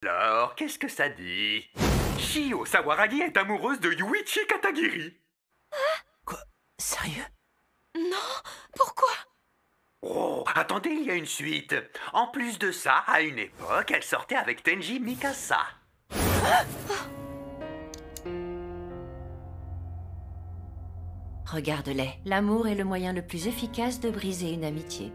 Alors, qu'est-ce que ça dit? Shio Sawaragi est amoureuse de Yuichi Katagiri. Quoi? Sérieux? Non, pourquoi? Oh, attendez, il y a une suite. En plus de ça, à une époque, elle sortait avec Tenji Mikasa. Regarde-les, l'amour est le moyen le plus efficace de briser une amitié.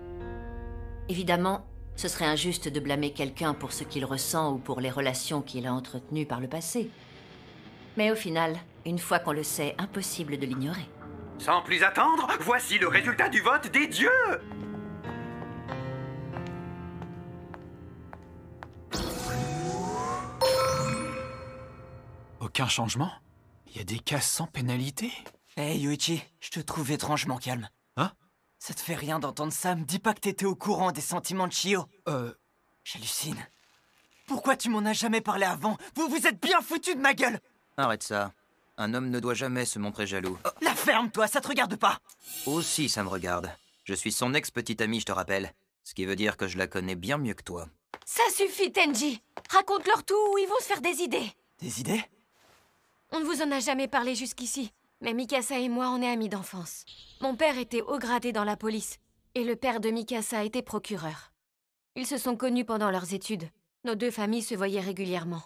Évidemment, ce serait injuste de blâmer quelqu'un pour ce qu'il ressent ou pour les relations qu'il a entretenues par le passé. Mais au final, une fois qu'on le sait, impossible de l'ignorer. Sans plus attendre, voici le résultat du vote des dieux. Aucun changement? Il y a des cas sans pénalité? Hey Yuichi, je te trouve étrangement calme. Hein? Ça te fait rien d'entendre ça? Me dis pas que t'étais au courant des sentiments de Shio. J'hallucine. Pourquoi tu m'en as jamais parlé avant? Vous êtes bien foutu de ma gueule! Arrête ça. Un homme ne doit jamais se montrer jaloux. La ferme, toi, ça te regarde pas! Aussi, ça me regarde. Je suis son ex-petite amie, je te rappelle. Ce qui veut dire que je la connais bien mieux que toi. Ça suffit, Tenji. Raconte-leur tout ou ils vont se faire des idées. Des idées? On ne vous en a jamais parlé jusqu'ici, mais Mikasa et moi, on est amis d'enfance. Mon père était haut gradé dans la police, et le père de Mikasa était procureur. Ils se sont connus pendant leurs études. Nos deux familles se voyaient régulièrement.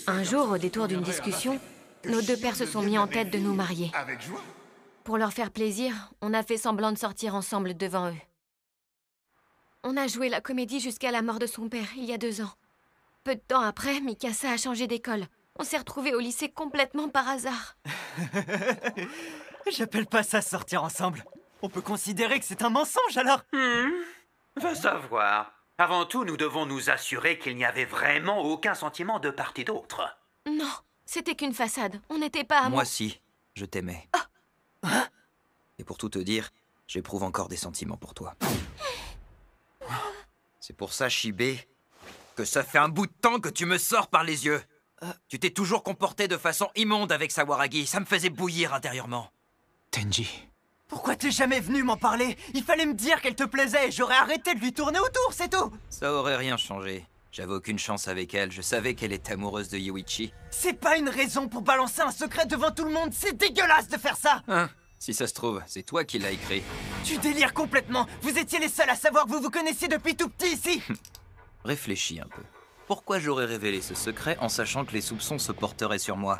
Un jour, au détour d'une discussion, nos deux pères se sont mis en tête de nous marier. Pour leur faire plaisir, on a fait semblant de sortir ensemble devant eux. On a joué la comédie jusqu'à la mort de son père, il y a 2 ans. Peu de temps après, Mikasa a changé d'école. On s'est retrouvés au lycée complètement par hasard. J'appelle pas ça sortir ensemble. On peut considérer que c'est un mensonge alors. Va savoir. Avant tout, nous devons nous assurer qu'il n'y avait vraiment aucun sentiment de part et d'autre. Non, c'était qu'une façade. On n'était pas amoureux. Moi si, je t'aimais. Et pour tout te dire, j'éprouve encore des sentiments pour toi. C'est pour ça, Shibé, que ça fait un bout de temps que tu me sors par les yeux. Tu t'es toujours comporté de façon immonde avec Sawaragi. Ça me faisait bouillir intérieurement. Tenji. Pourquoi t'es jamais venu m'en parler? Il fallait me dire qu'elle te plaisait et j'aurais arrêté de lui tourner autour, c'est tout! Ça aurait rien changé. J'avais aucune chance avec elle. Je savais qu'elle était amoureuse de Yuichi. C'est pas une raison pour balancer un secret devant tout le monde, c'est dégueulasse de faire ça! Hein? Si ça se trouve, c'est toi qui l'as écrit. Tu délires complètement! Vous étiez les seuls à savoir que vous vous connaissiez depuis tout petit ici! Réfléchis un peu. Pourquoi j'aurais révélé ce secret en sachant que les soupçons se porteraient sur moi?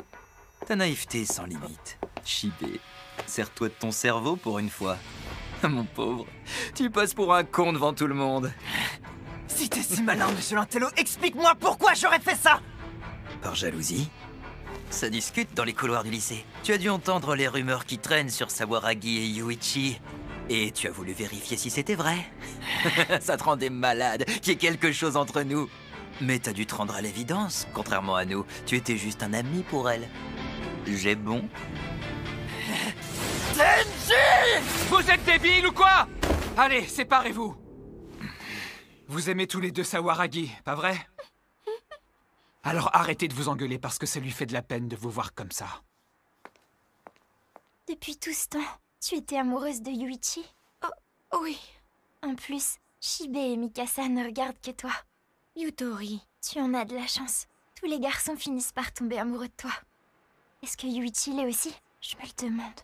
Ta naïveté est sans limite. Shibé, sers-toi de ton cerveau pour une fois. Mon pauvre, tu passes pour un con devant tout le monde. Si t'es si malin, monsieur Lantello, explique-moi pourquoi j'aurais fait ça! Par jalousie? Ça discute dans les couloirs du lycée. Tu as dû entendre les rumeurs qui traînent sur Sawaragi et Yuichi. Et tu as voulu vérifier si c'était vrai. Ça te rendait malade qu'il y ait quelque chose entre nous. Mais t'as dû te rendre à l'évidence, contrairement à nous. Tu étais juste un ami pour elle. J'ai bon? Tenji! Vous êtes débiles ou quoi? Allez, séparez-vous. Vous aimez tous les deux Sawaragi, pas vrai? Alors arrêtez de vous engueuler parce que ça lui fait de la peine de vous voir comme ça. Depuis tout ce temps, tu étais amoureuse de Yuichi? Oh, oui, En plus, Shibé et Mikasa ne regardent que toi. Yutori. Tu en as de la chance. Tous les garçons finissent par tomber amoureux de toi. Est-ce que Yuichi l'est aussi? Je me le demande.